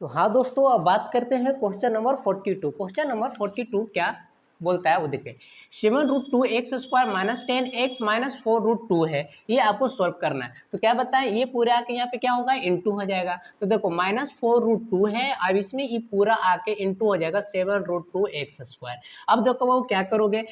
तो हाँ दोस्तों, अब बात करते हैं क्वेश्चन नंबर 42। क्वेश्चन नंबर 42 क्या बोलता है वो देखते हैं। 7√2x² माइनस 10x माइनस 4√2 है, ये आपको सॉल्व करना है। तो क्या बताएं, ये पूरा आके यहाँ पे क्या होगा, इंटू हो जाएगा। तो देखो -4√2 है, अब इसमें ये पूरा आके इंटू हो जाएगा 7√2x²। अब देखो वो क्या करोगे,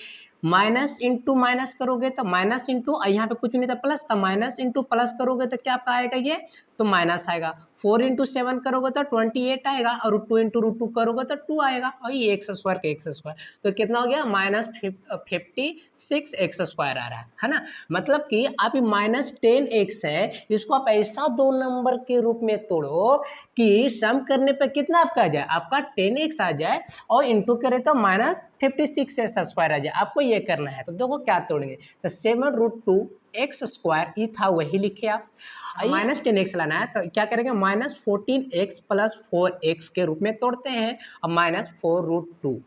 माइनस इंटू माइनस करोगे तो माइनस इंटू, यहाँ पे कुछ नहीं था प्लस, तो माइनस इंटू प्लस करोगे तो क्या आपका आएगा, ये तो माइनस आएगा। 4 इंटू 7 करोगे तो 28 आएगा, और 2 इंटू √2 करोगे तो 2 आएगा, और ये x² का x², तो कितना हो गया -56x² आ रहा है ना। मतलब कि आप -10x है, इसको आप ऐसा दो नंबर के रूप में तोड़ो कि सम करने पर कितना आपका आ जाए, आपका 10x आ जाए, और इंटू करे तो -56x² आ जाए। आपको ये करना है। तो देखो क्या तोड़ेंगे, तो 7√2x² ये था वही लिखे आप, -10x लाना है तो क्या करेंगे, -14x प्लस 4x के रूप में तोड़ते हैं, अब -4√2।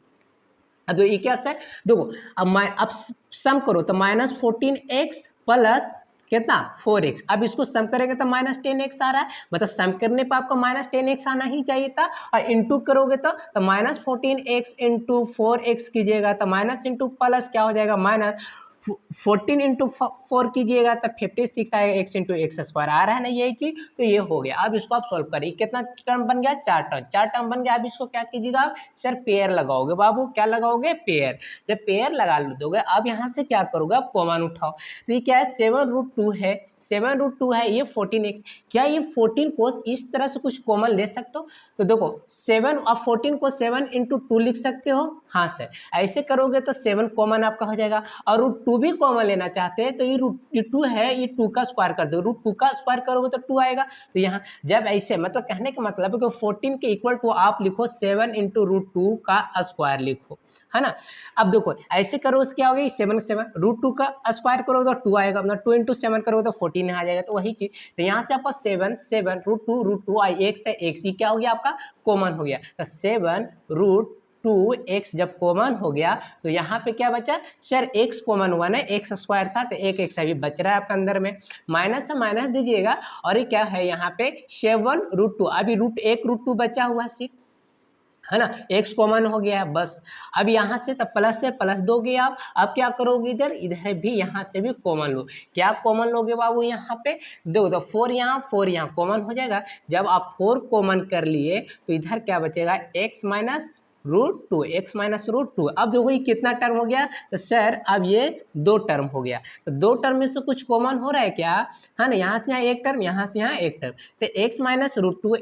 अब जो ये क्या है देखो, अब सम करो तो -14x प्लस कितना 4x, अब इसको सम करेंगे तो -10x आ रहा है, मतलब सम करने पर आपको -10x आना ही चाहिए था, और इंटू करोगे तो -14x इंटू 4x कीजिएगा तो माइनस इंटू प्लस क्या हो जाएगा, माइनस 14 इंटू 4 कीजिएगा तो 56 आएगा, x इंटू x² आ रहा है ना यही चीज, तो ये हो गया। अब इसको आप सॉल्व करिए, कितना टर्म बन गया, 4 टर्म बन गया। अब इसको क्या कीजिएगा आप, सर पेयर लगाओगे बाबू, क्या लगाओगे, पेयर। जब पेयर लगा दोगे, अब यहाँ से क्या करोगे, आप कॉमन उठाओ। तो ये क्या है, 7√2 है, 7√2 है, ये 14x, क्या ये 14 को इस तरह से कुछ कॉमन ले सकते हो, तो देखो 7 अब 14 को 7 इंटू 2 लिख सकते हो, हाँ सर, ऐसे करोगे तो 7 कॉमन आपका हो जाएगा, और √2 भी कॉमन लेना चाहते हैं तो ये 2 है, ये 2 का स्क्वायर कर दो, √2 का स्क्वायर करोगे तो 2 आएगा। तो यहाँ जब ऐसे, मतलब कहने का मतलब है कि 14 के इक्वल टू आप लिखो 7 इंटू √2 का स्क्वायर लिखो, है ना। अब देखो ऐसे करो क्या होगा, 7 √2 का स्क्वायर करोगे तो 2 आएगा, मतलब 2 इंटू 7 करोगे तो 14 आ जाएगा, तो वही चीज। तो यहाँ से आपका 7 √2 आई x है, x ही क्या हो गया आपका, कॉमन हो गया। तो 7√2x जब कॉमन हो गया तो यहाँ पे क्या बचा, सर x कॉमन हुआ ना, x² था तो एक x अभी बच रहा है आपका अंदर में, माइनस से माइनस दीजिएगा, और ये क्या है यहाँ पे 7√2, अभी √2 बचा हुआ सिर्फ, है ना, x कॉमन हो गया है बस। अब यहाँ से तब प्लस से प्लस दोगे आप, अब क्या करोगे, इधर भी यहाँ से भी कॉमन लो, क्या कॉमन लोगे बाबू, यहाँ पे दो तो 4 यहाँ कॉमन हो जाएगा। जब आप 4 कॉमन कर लिए तो इधर क्या बचेगा, x माइनस √2। अब देखो ये कितना टर्म हो गया, तो सर अब ये 2 टर्म हो गया, तो 2 टर्म में से कुछ कॉमन हो रहा है क्या, है ना, यहाँ से यहाँ एक टर्म, यहाँ से यहाँ एक टर्म, तो x माइनस √2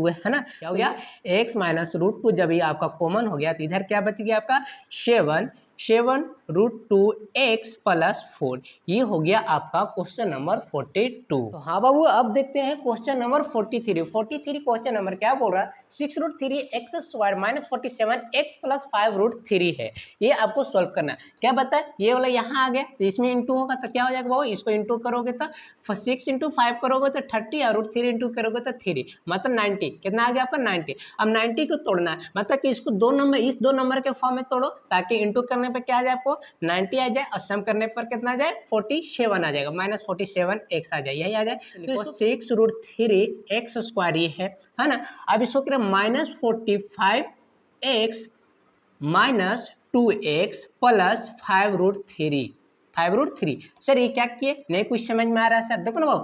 है ना, क्या हो गया, x माइनस √2 जब ये आपका कॉमन हो गया तो इधर क्या बच गया आपका 7√2x प्लस 4, ये हो गया आपका क्वेश्चन नंबर 42। तो हाँ बाबू, अब देखते हैं क्वेश्चन नंबर 43। क्वेश्चन नंबर क्या बोल रहा है, 6√3x² माइनस 47x प्लस 5√3 है, ये आपको सॉल्व करना है। क्या बताए, ये वाला यहाँ आ गया तो इसमें इंटू होगा तो क्या हो जाएगा बाबू, इसको इंटू करोगे तो 6 इंटू 5 करोगे तो 30, और √3 इंटू करोगे तो 3, मतलब 90, कितना आ गया आपका 90। अब 90 को तोड़ना है, मतलब कि इसको इस दो नंबर के फॉर्म में तोड़ो, ताकि इंटू करने पर क्या आ जाए आपको 90 आ जाए, और सम करने पर कितना आ जाए 47 आ जाएगा, -47x आ जाए, यही आ जाए। तो इसको 6√3x² ये है ना। अब इसको क्या, -45x minus 2x plus 5√3। Sir ये क्या किए, नहीं कुछ समझ में आ रहा है सर, देखो ना बाबू,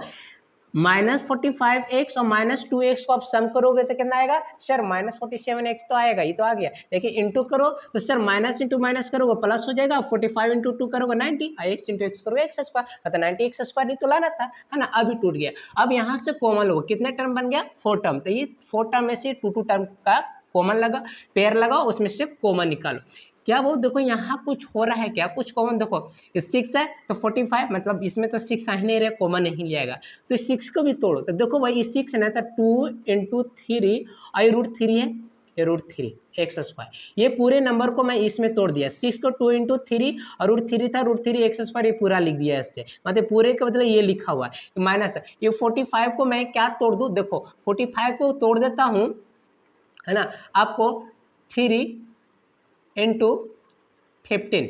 -45x और -2x को आप सम करोगे तो कितना आएगा, सर -47x तो आएगा, ये तो आ गया, लेकिन इंटू करो तो सर माइनस इंटू माइनस करोगे प्लस हो जाएगा, 45 इंटू 2 करोगे 90, x इंटू x करोगे x², मतलब 90x² ही तो लाना था, है ना। अभी टूट गया। अब यहाँ से कॉमन लो, कितने टर्म बन गया, 4 टर्म, तो ये 4 टर्म में से 2 टर्म का कॉमन लगा, पेयर लगाओ, उसमें से कॉमन निकालो। क्या वो देखो यहाँ कुछ हो रहा है क्या, कुछ कॉमन देखो, 6 है तो 45, मतलब इसमें तो 6 आ ही नहीं रहे, कॉमन नहीं लिया जाएगा, तो 6 को भी तोड़ो, तो देखो भाई 6 है ना, तो 2 इंटू 3 और √3 है, ये √3 x², ये पूरे नंबर को मैं इसमें तोड़ दिया, 6 को 2 इंटू 3 और √3 था, √3 x², ये पूरा लिख दिया इससे, मतलब पूरे का मतलब ये लिखा हुआ है माइनस। ये 45 को मैं क्या तोड़ दूँ, देखो 45 को तोड़ देता हूँ, है ना, आपको 3 इंटू 15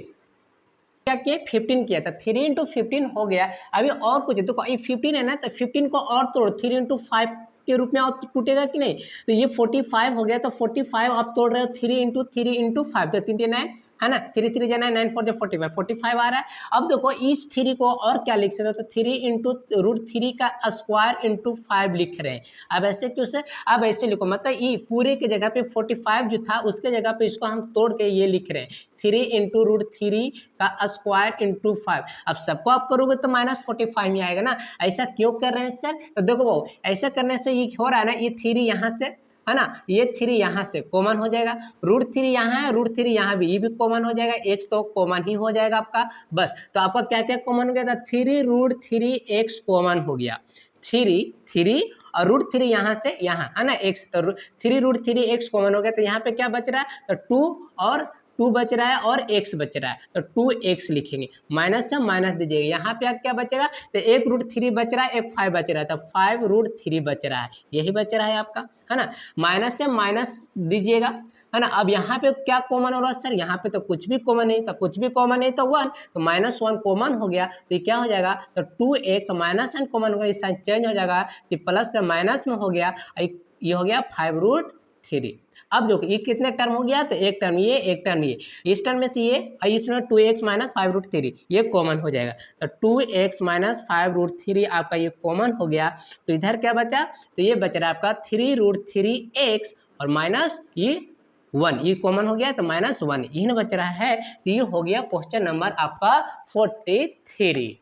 क्या किया, 15 किया था, 3 इंटू 15 हो गया। अभी और कुछ है, तो 15 है ना, तो 15 को और तोड़ो, 3 इंटू 5 के रूप में टूटेगा कि नहीं। तो ये 45 हो गया, तो 45 आप तोड़ रहे हो 3 × 3 × 5, तो 3 9 है ना, 3 3 जाना 9 4 45, 45 आ रहा है। अब देखो इस 3 को और क्या लिख सकते हो, तो 3 × √3 का स्क्वायर इंटू 5 लिख रहे हैं। अब ऐसे क्यों से, अब ऐसे लिखो, मतलब ये पूरे की जगह पे 45 जो था उसके जगह पे इसको हम तोड़ के ये लिख रहे हैं 3 × √3 का स्क्वायर इंटू 5। अब सबको आप करोगे तो -45 में आएगा ना। ऐसा क्यों कर रहे हैं सर, तो देखो वो ऐसा करने से ये हो रहा है ना, ये 3 यहाँ से है ना, ये 3 यहाँ से कॉमन हो जाएगा, √3 यहाँ है, √3 यहाँ भी, ये भी कॉमन हो जाएगा, x तो कॉमन ही हो जाएगा आपका। बस तो आपका क्या क्या कॉमन हो गया था, 3 √3x कॉमन हो गया, 3 और √3 यहाँ से यहाँ है ना x, तो 3 √3x कॉमन हो गया, तो यहाँ पे क्या बच रहा है, तो 2 और 2 बच रहा है और x बच रहा है, तो 2x लिखेंगे, माइनस से माइनस दीजिएगा, यहाँ पे क्या बचेगा, तो 1 √3 बच रहा है, 1 5 बच रहा है, तो 5 √3 बच रहा है, यही बच रहा है आपका, है ना। माइनस से माइनस दीजिएगा, है ना। अब यहाँ पे क्या कॉमन हो रहा है सर, यहाँ पे तो कुछ भी कॉमन नहीं, तो कुछ भी कॉमन नहीं तो 1, तो -1 कॉमन हो गया, तो ये क्या हो जाएगा, तो 2x माइनस n कॉमन हो गया, इस साइन चेंज हो जाएगा, तो प्लस से माइनस में हो गया, ये हो गया 5 √3। अब देखो ये कितने टर्म हो गया, तो एक टर्म ये, एक टर्म ये, इस टर्म में से ये और इसमें 2x माइनस 5 √3 ये कॉमन हो जाएगा, तो 2x माइनस 5 √3 आपका ये कॉमन हो गया, तो इधर क्या बचा, तो ये बच रहा है आपका 3 √3x और माइनस ये 1, ये कॉमन हो गया, तो -1 यही ना बच रहा है, तो ये हो गया क्वेश्चन नंबर आपका 43।